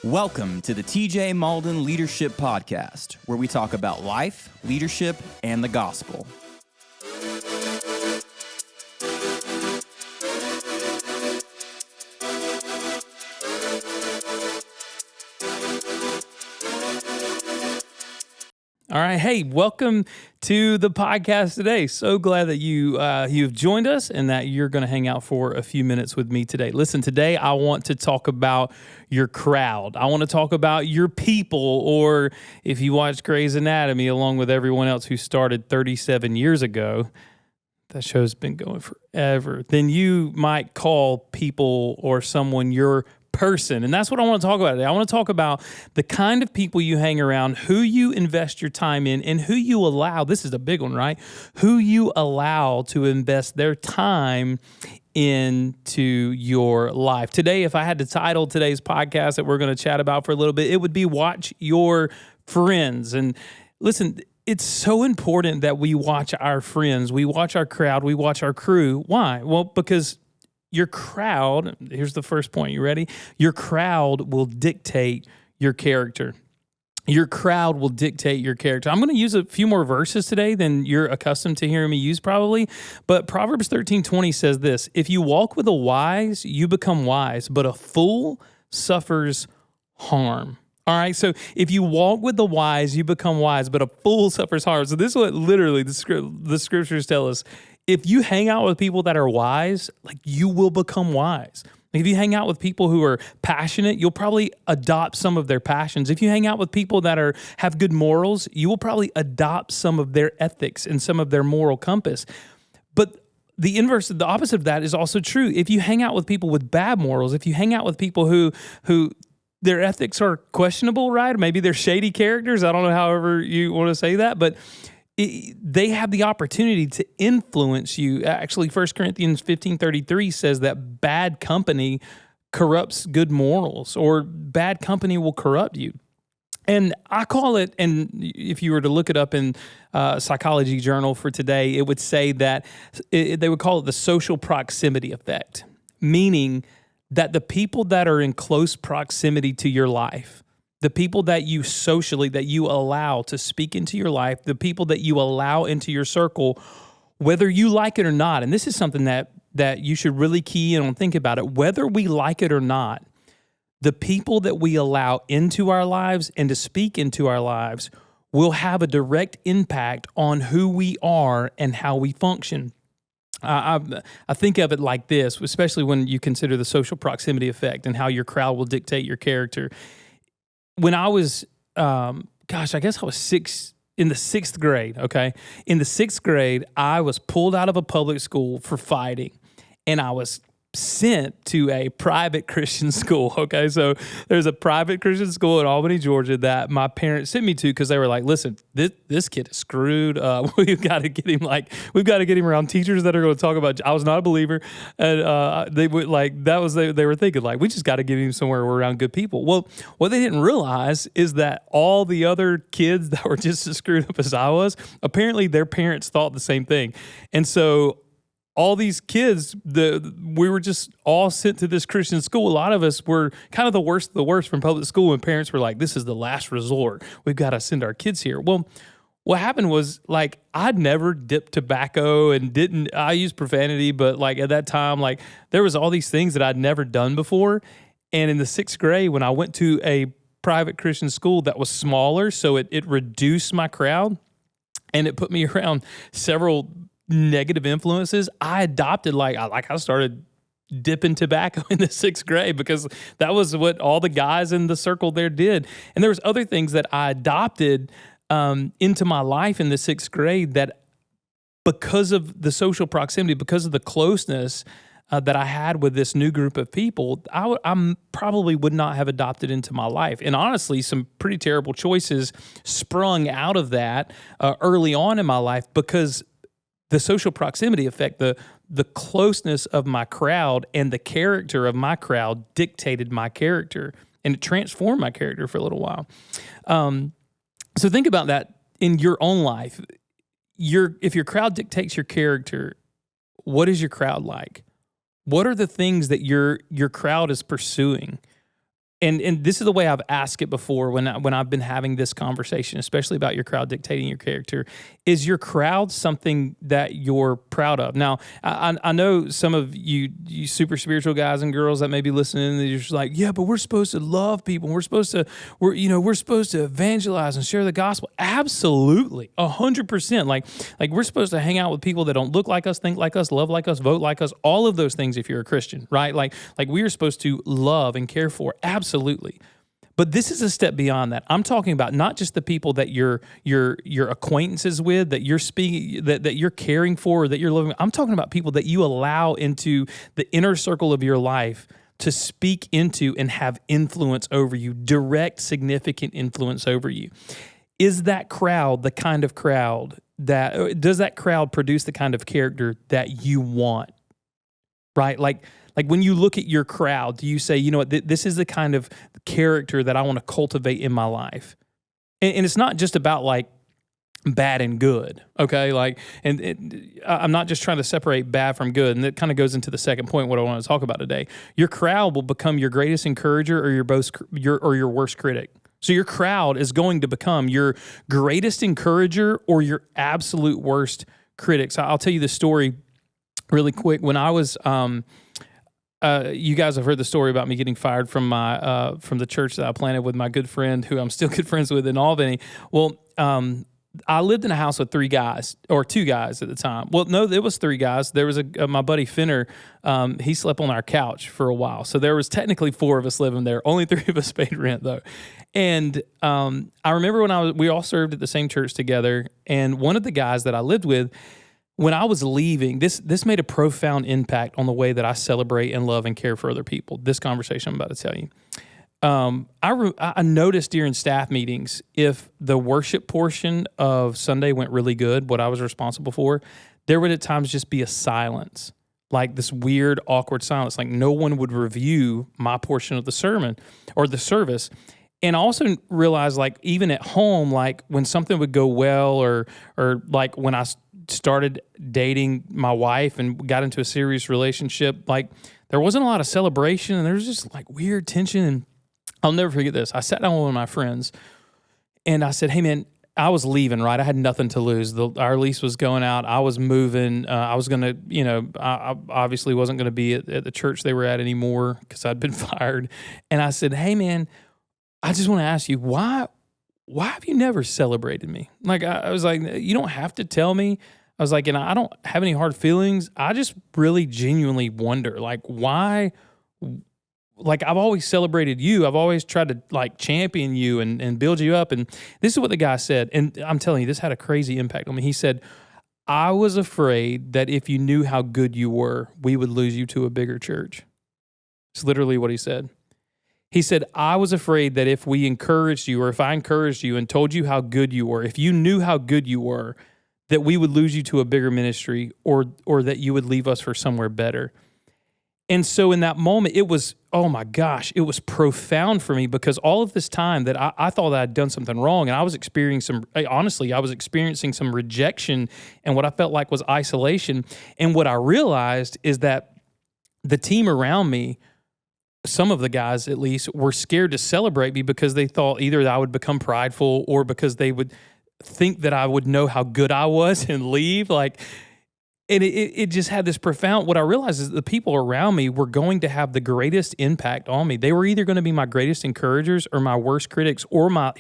Welcome to the TJ Malden Leadership Podcast, where we talk about life, leadership, and the gospel. All right. Hey, welcome to the podcast today. So glad that you've joined us and that you're going to hang out for a few minutes with me today. Listen, today I want to talk about your crowd. I want to talk about your people, or if you watch Grey's Anatomy along with everyone else who started 37 years ago, that show's been going forever, then you might call people or someone your person. And that's what I want to talk about today. I want to talk about the kind of people you hang around, who you invest your time in, and who you allow. This is a big one, right? Who you allow to invest their time into your life. Today, if I had to title today's podcast that we're going to chat about for a little bit, it would be Watch Your Friends. And listen, it's so important that we watch our friends, we watch our crowd, we watch our crew. Why? Well, because your crowd, here's the first point, you ready? Your crowd will dictate your character. Your crowd will dictate your character. I'm going to use a few more verses today than you're accustomed to hearing me use probably, but Proverbs 13:20 says this: if you walk with the wise, you become wise, but a fool suffers harm. All right, so if you walk with the wise, you become wise, but a fool suffers harm. So this is what literally the scriptures tell us. If you hang out with people that are wise, like, you will become wise. If you hang out with people who are passionate, you'll probably adopt some of their passions. If you hang out with people that have good morals, you will probably adopt some of their ethics and some of their moral compass. But the opposite of that is also true. If you hang out with people with bad morals, if you hang out with people who their ethics are questionable, right? Maybe they're shady characters. I don't know however you want to say that, but they have the opportunity to influence you. Actually, 1 Corinthians 15:33 says that bad company corrupts good morals, or bad company will corrupt you. And I call it, and if you were to look it up in Psychology Journal for today, it would say that they would call it the social proximity effect, meaning that the people that are in close proximity to your life, the people that you allow to speak into your life, the people that you allow into your circle, whether you like it or not, and this is something that you should really key in on, think about it, whether we like it or not, the people that we allow into our lives and to speak into our lives will have a direct impact on who we are and how we function. I think of it like this, especially when you consider the social proximity effect and how your crowd will dictate your character. When I was, I guess I was in the sixth grade, okay? In the sixth grade, I was pulled out of a public school for fighting, and I was sent to a private Christian school, okay? So there's a private Christian school in Albany, Georgia that my parents sent me to because they were like, listen, this kid is screwed. We've got to get him around teachers that are going to talk about, I was not a believer. And they would they were thinking like, we just got to get him somewhere around good people. Well, what they didn't realize is that all the other kids that were just as screwed up as I was, apparently their parents thought the same thing. And so all these kids, we were just all sent to this Christian school. A lot of us were kind of the worst of the worst from public school, and parents were like, this is the last resort. We've got to send our kids here. Well, what happened was, like, I'd never dipped tobacco and I used profanity, but like at that time, like, there was all these things that I'd never done before. And in the sixth grade, when I went to a private Christian school that was smaller, so it reduced my crowd and it put me around several negative influences, I adopted, I started dipping tobacco in the sixth grade because that was what all the guys in the circle there did. And there was other things that I adopted into my life in the sixth grade that, because of the social proximity, because of the closeness that I had with this new group of people, I probably would not have adopted into my life. And honestly, some pretty terrible choices sprung out of that early on in my life, because the social proximity effect, the closeness of my crowd and the character of my crowd dictated my character, and it transformed my character for a little while. So think about that in your own life. If your crowd dictates your character, what is your crowd like? What are the things that your crowd is pursuing? And this is the way I've asked it before when I've been having this conversation, especially about your crowd dictating your character. Is your crowd something that you're proud of? Now, I know some of you super spiritual guys and girls that may be listening, and you're just like, yeah, but we're supposed to love people. We're supposed to evangelize and share the gospel. Absolutely, 100%. Like we're supposed to hang out with people that don't look like us, think like us, love like us, vote like us. All of those things. If you're a Christian, right? Like we are supposed to love and care for. Absolutely. But this is a step beyond that. I'm talking about not just the people that you're acquaintances with, that you're speaking, that you're caring for, or that you're loving. I'm talking about people that you allow into the inner circle of your life to speak into and have influence over you, direct, significant influence over you. Is that crowd the kind of crowd does that crowd produce the kind of character that you want? Right? Like when you look at your crowd, do you say, you know what, this is the kind of character that I want to cultivate in my life? And it's not just about like bad and good, okay? I'm not just trying to separate bad from good, and that kind of goes into the second point, what I want to talk about today. Your crowd will become your greatest encourager or your worst critic. So your crowd is going to become your greatest encourager or your absolute worst critic. So I'll tell you the story really quick. When I was, you guys have heard the story about me getting fired from the church that I planted with my good friend, who I'm still good friends with in Albany. Well, I lived in a house with two guys at the time. Well, no, it was three guys. There was my buddy Finner. He slept on our couch for a while. So there was technically four of us living there. Only three of us paid rent though. And I remember we all served at the same church together. And one of the guys that I lived with, when I was leaving, this made a profound impact on the way that I celebrate and love and care for other people. This conversation I'm about to tell you. I noticed during staff meetings, if the worship portion of Sunday went really good, what I was responsible for, there would at times just be a silence, like this weird, awkward silence. Like no one would review my portion of the sermon or the service. And I also realized, like, even at home, like when something would go well or like when I started dating my wife and got into a serious relationship, like there wasn't a lot of celebration and there was just like weird tension. And I'll never forget this. I sat down with one of my friends and I said, hey man, I was leaving, right? I had nothing to lose. Our lease was going out. I was moving. I was going to, I obviously wasn't going to be at the church they were at anymore because I'd been fired. And I said, hey man, I just want to ask you, why have you never celebrated me? Like, I was like, you don't have to tell me. I was like, and I don't have any hard feelings. I just really genuinely wonder, like, why, like, I've always celebrated you. I've always tried to, like, champion you and build you up. And this is what the guy said. And I'm telling you, this had a crazy impact on me. He said, I was afraid that if you knew how good you were, we would lose you to a bigger church. It's literally what he said. He said, I was afraid that if we encouraged you, or if I encouraged you and told you how good you were, if you knew how good you were, that we would lose you to a bigger ministry or that you would leave us for somewhere better. And so in that moment, it was, oh my gosh, it was profound for me because all of this time that I thought that I'd done something wrong, and I was experiencing some rejection and what I felt like was isolation. And what I realized is that the team around me, some of the guys at least, were scared to celebrate me because they thought either that I would become prideful or because they would think that I would know how good I was and leave. Like, and it just had this profound, what I realized is the people around me were going to have the greatest impact on me. They were either going to be my greatest encouragers or my worst critics or my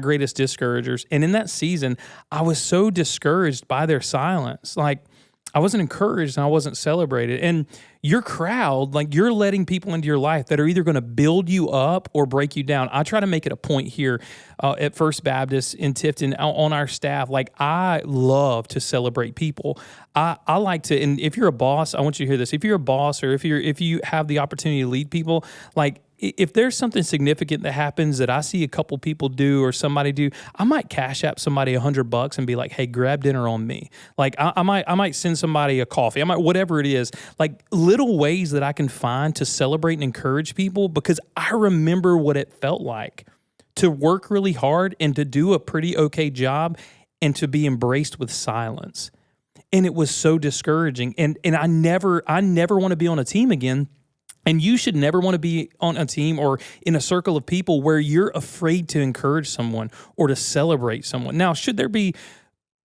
greatest discouragers. And in that season, I was so discouraged by their silence. Like, I wasn't encouraged and I wasn't celebrated. And your crowd, like, you're letting people into your life that are either going to build you up or break you down. I try to make it a point here at First Baptist in Tifton on our staff. Like, I love to celebrate people. I like to, and if you're a boss, I want you to hear this. If you're a boss or if you have the opportunity to lead people, like, if there's something significant that happens that I see a couple people do or somebody do, I might cash app somebody $100 and be like, hey, grab dinner on me. Like, I might send somebody a coffee. I might, whatever it is, like little ways that I can find to celebrate and encourage people, because I remember what it felt like to work really hard and to do a pretty okay job and to be embraced with silence. And it was so discouraging. And I never want to be on a team again. And you should never want to be on a team or in a circle of people where you're afraid to encourage someone or to celebrate someone. Now, should there be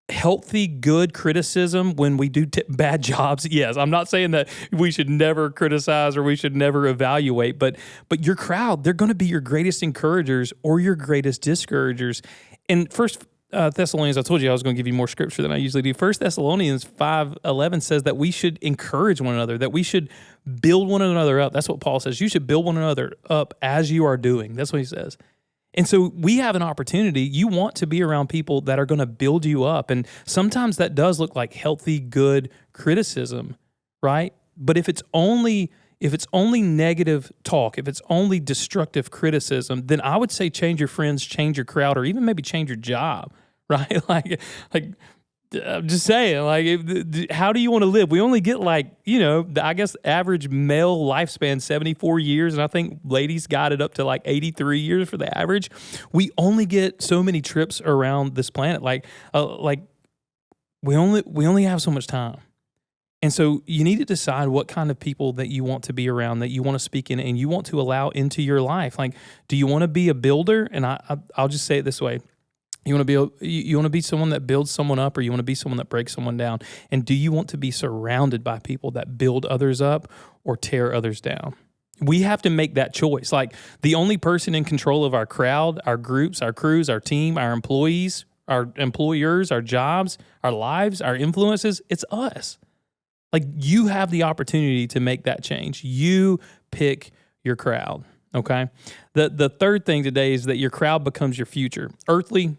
healthy, good criticism when we do bad jobs? Yes, I'm not saying that we should never criticize or we should never evaluate, but your crowd, they're going to be your greatest encouragers or your greatest discouragers. And First Thessalonians, I told you I was going to give you more scripture than I usually do. 1 Thessalonians 5:11 says that we should encourage one another, that we should build one another up. That's what Paul says. You should build one another up as you are doing. That's what he says. And so we have an opportunity. You want to be around people that are going to build you up. And sometimes that does look like healthy, good criticism, right? But if it's only negative talk, if it's only destructive criticism, then I would say change your friends, change your crowd, or even maybe change your job, right? Like I'm just saying, how do you want to live? We only get I guess average male lifespan 74 years, and I think ladies got it up to 83 years for the average. We only get so many trips around this planet. We only have so much time. And so you need to decide what kind of people that you want to be around, that you want to speak in, and you want to allow into your life. Do you want to be a builder? And I'll just say it this way. You want to be someone that builds someone up, or you want to be someone that breaks someone down? And do you want to be surrounded by people that build others up or tear others down? We have to make that choice. The only person in control of our crowd, our groups, our crews, our team, our employees, our employers, our jobs, our lives, our influences, it's us. You have the opportunity to make that change. You pick your crowd, okay? The third thing today is that your crowd becomes your future, earthly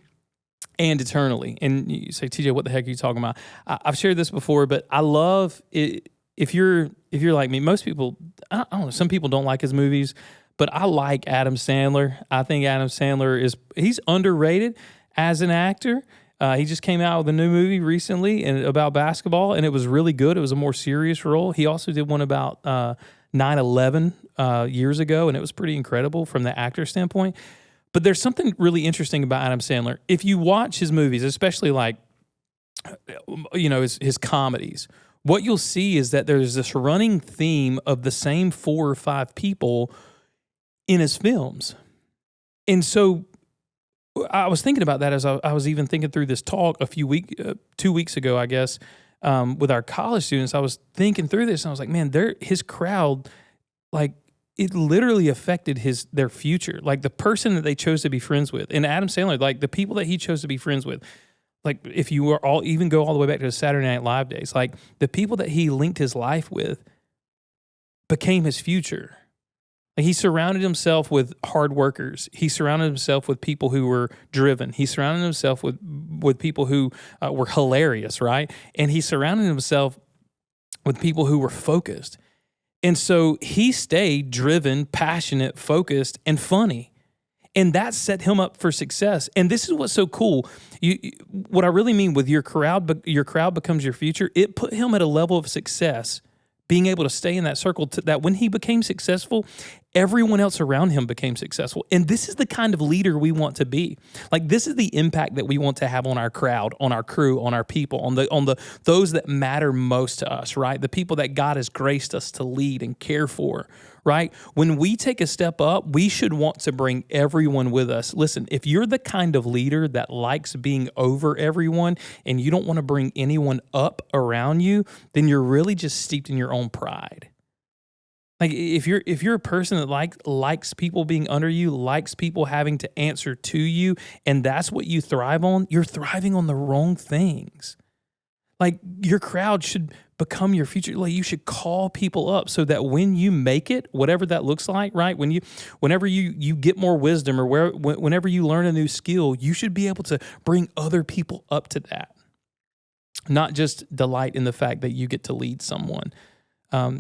and eternally. And you say, TJ, what the heck are you talking about? I've shared this before, but I love it. If you're like me, most people, I don't know, some people don't like his movies, but I like Adam Sandler. I think Adam Sandler he's underrated as an actor. He just came out with a new movie recently about basketball, and it was really good. It was a more serious role. He also did one about 9/11 years ago, and it was pretty incredible from the actor standpoint. But there's something really interesting about Adam Sandler. If you watch his movies, especially his comedies, what you'll see is that there's this running theme of the same 4 or 5 people in his films. And so I was thinking about that as I was even thinking through this talk 2 weeks ago, I guess, with our college students. I was thinking through this, and I was like, man, his crowd, it literally affected their future. The person that they chose to be friends with. And Adam Sandler, the people that he chose to be friends with, if you are even go all the way back to the Saturday Night Live days, the people that he linked his life with became his future. He surrounded himself with hard workers. He surrounded himself with people who were driven. He surrounded himself with people who were hilarious, right? And he surrounded himself with people who were focused. And so he stayed driven, passionate, focused, and funny. And that set him up for success. And this is what's so cool. What I really mean with your crowd becomes your future. It put him at a level of success, being able to stay in that circle, that when he became successful, everyone else around him became successful. And this is the kind of leader we want to be. This is the impact that we want to have on our crowd, on our crew, on our people, on those that matter most to us, right? The people that God has graced us to lead and care for, right? When we take a step up, we should want to bring everyone with us. Listen, if you're the kind of leader that likes being over everyone and you don't want to bring anyone up around you, then you're really just steeped in your own pride. If you're a person that likes people being under you, likes people having to answer to you, and that's what you thrive on, you're thriving on the wrong things. Your crowd should become your future. You should call people up so that when you make it, whatever that looks like, right? Whenever you get more wisdom, or whenever you learn a new skill, you should be able to bring other people up to that. Not just delight in the fact that you get to lead someone.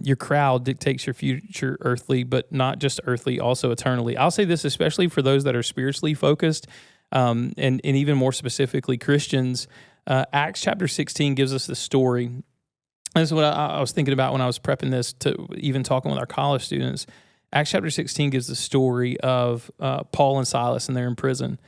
Your crowd dictates your future earthly, but not just earthly, also eternally. I'll say this especially for those that are spiritually focused, and even more specifically Christians. Acts chapter 16 gives us the story. This is what I was thinking about when I was prepping this, to even talking with our college students. Acts chapter 16 gives the story of Paul and Silas, and they're in prison.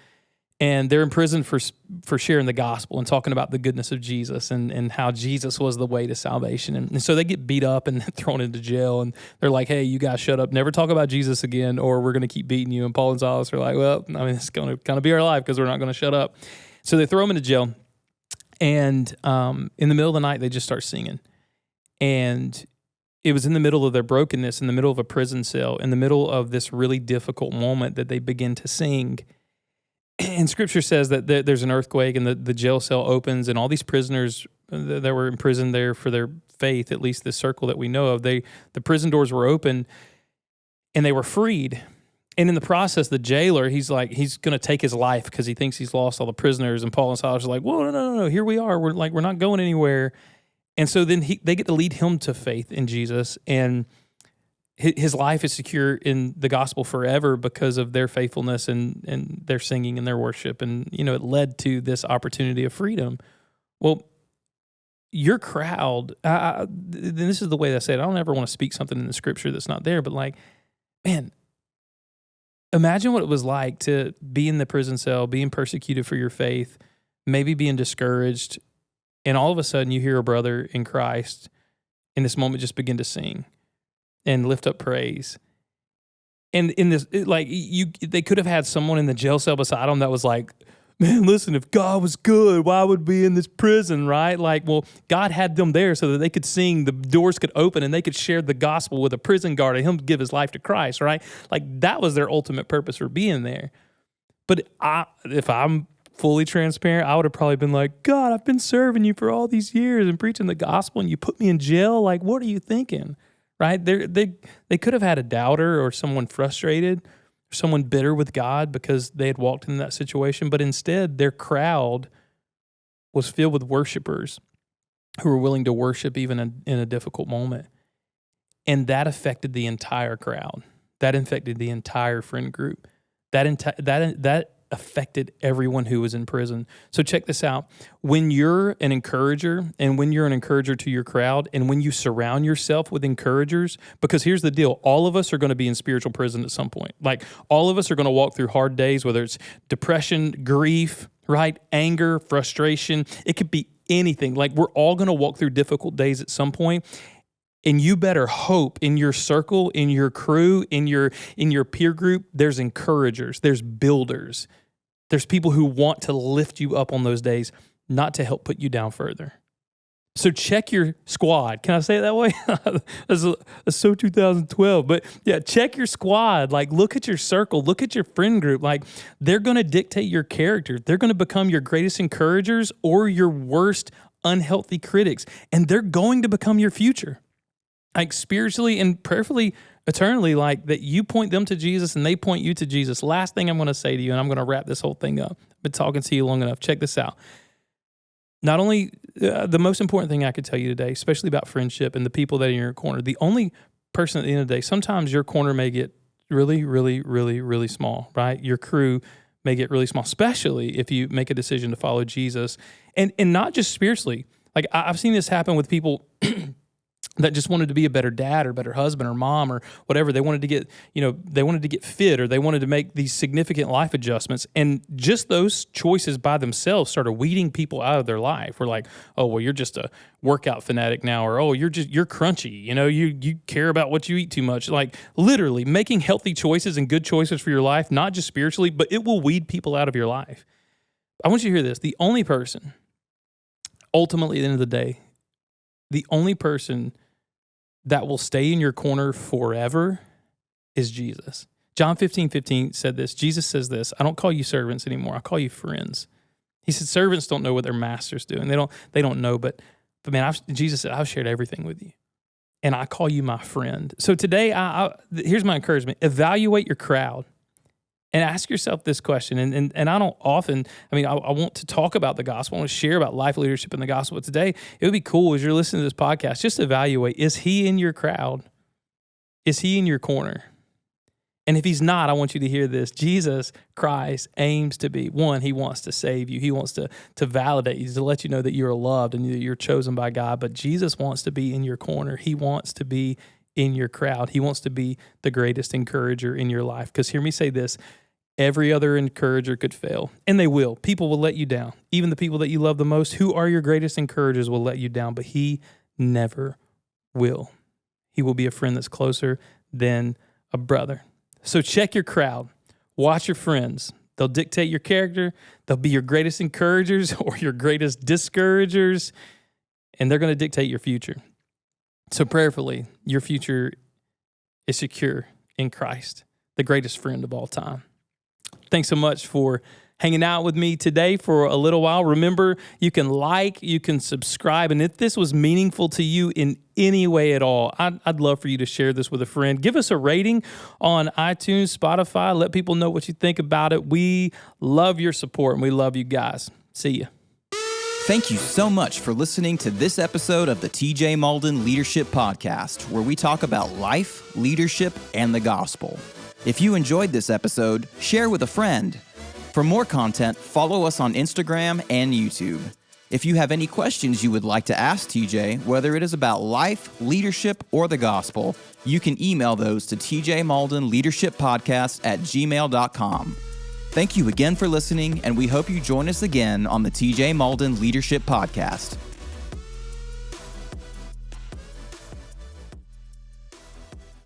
And they're in prison for sharing the gospel and talking about the goodness of Jesus and how Jesus was the way to salvation. And so they get beat up and thrown into jail. And they're like, hey, you guys shut up. Never talk about Jesus again, or we're going to keep beating you. And Paul and Silas are like, well, I mean, it's going to kind of be our life because we're not going to shut up. So they throw them into jail. And in the middle of the night, they just start singing. And it was in the middle of their brokenness, in the middle of a prison cell, in the middle of this really difficult moment that they begin to sing. And Scripture says that there's an earthquake and the jail cell opens, and all these prisoners that were imprisoned there for their faith, at least this circle that we know of, the prison doors were open and they were freed. And in the process, the jailer, he's going to take his life because he thinks he's lost all the prisoners. And Paul and Silas are like, whoa, no, here we are. We're not going anywhere. And so then they get to lead him to faith in Jesus, and his life is secure in the gospel forever because of their faithfulness and their singing and their worship. And, it led to this opportunity of freedom. Well, your crowd, this is the way that I say it. I don't ever want to speak something in the Scripture that's not there, but man, imagine what it was like to be in the prison cell, being persecuted for your faith, maybe being discouraged, and all of a sudden you hear a brother in Christ in this moment just begin to sing and lift up praise. And in this, they could have had someone in the jail cell beside them that was like, man, listen, if God was good, why would we be in this prison, right? God had them there so that they could sing, the doors could open, and they could share the gospel with a prison guard and him give his life to Christ, right? That was their ultimate purpose for being there. But if I'm fully transparent, I would have probably been like, God, I've been serving you for all these years and preaching the gospel, and you put me in jail. What are you thinking? Right? They could have had a doubter or someone frustrated, or someone bitter with God because they had walked in that situation. But instead, their crowd was filled with worshipers who were willing to worship even in a difficult moment. And that affected the entire crowd. That affected the entire friend group. That affected everyone who was in prison. So check this out. When you're an encourager, and when you're an encourager to your crowd, and when you surround yourself with encouragers, because here's the deal, all of us are going to be in spiritual prison at some point. All of us are going to walk through hard days, whether it's depression, grief, right? Anger, frustration. It could be anything. We're all going to walk through difficult days at some point. And you better hope in your circle, in your crew, in your peer group, there's encouragers, there's builders. There's people who want to lift you up on those days, not to help put you down further. So check your squad. Can I say it that way? That's so 2012. But yeah, check your squad. Look at your circle. Look at your friend group. They're going to dictate your character. They're going to become your greatest encouragers or your worst unhealthy critics. And they're going to become your future. Spiritually and prayerfully, eternally, that you point them to Jesus and they point you to Jesus. Last thing I'm going to say to you, and I'm going to wrap this whole thing up. I've been talking to you long enough. Check this out. Not only the most important thing I could tell you today, especially about friendship and the people that are in your corner, the only person at the end of the day, sometimes your corner may get really, really, really, really small, right? Your crew may get really small, especially if you make a decision to follow Jesus. And not just spiritually. I've seen this happen with people that just wanted to be a better dad or better husband or mom or whatever. They wanted to get fit, or they wanted to make these significant life adjustments. And just those choices by themselves started weeding people out of their life. We're like, oh, well, you're just a workout fanatic now, or, oh, you're crunchy. You care about what you eat too much. Literally making healthy choices and good choices for your life, not just spiritually, but it will weed people out of your life. I want you to hear this. The only person, ultimately at the end of the day, the only person that will stay in your corner forever is Jesus. John 15:15 said this. Jesus says this, I don't call you servants anymore. I call you friends. He said, servants don't know what their master's doing. They don't know, but man, Jesus said, I've shared everything with you. And I call you my friend. So today, here's my encouragement. Evaluate your crowd. And ask yourself this question, and I don't often, I want to talk about the gospel. I want to share about life leadership in the gospel. But today, it would be cool as you're listening to this podcast, just evaluate, is he in your crowd? Is he in your corner? And if he's not, I want you to hear this. Jesus Christ aims to be, one, he wants to save you. He wants to validate you, to let you know that you're loved and that you're chosen by God. But Jesus wants to be in your corner. He wants to be in your crowd. He wants to be the greatest encourager in your life. Because hear me say this, Every other encourager could fail, and they will. People will let you down. Even the people that you love the most, who are your greatest encouragers, will let you down, but he never will. He will be a friend that's closer than a brother. So check your crowd. Watch your friends. They'll dictate your character. They'll be your greatest encouragers or your greatest discouragers, and they're going to dictate your future. So prayerfully, your future is secure in Christ, the greatest friend of all time. Thanks so much for hanging out with me today for a little while. Remember, you can like, you can subscribe, and if this was meaningful to you in any way at all, I'd love for you to share this with a friend. Give us a rating on iTunes, Spotify. Let people know what you think about it. We love your support, and we love you guys. See ya. Thank you so much for listening to this episode of the TJ Malden Leadership Podcast, where we talk about life, leadership, and the gospel. If you enjoyed this episode, share with a friend. For more content, follow us on Instagram and YouTube. If you have any questions you would like to ask TJ, whether it is about life, leadership, or the gospel, you can email those to tjmaldenleadershippodcast@gmail.com. Thank you again for listening, and we hope you join us again on the TJ Malden Leadership Podcast.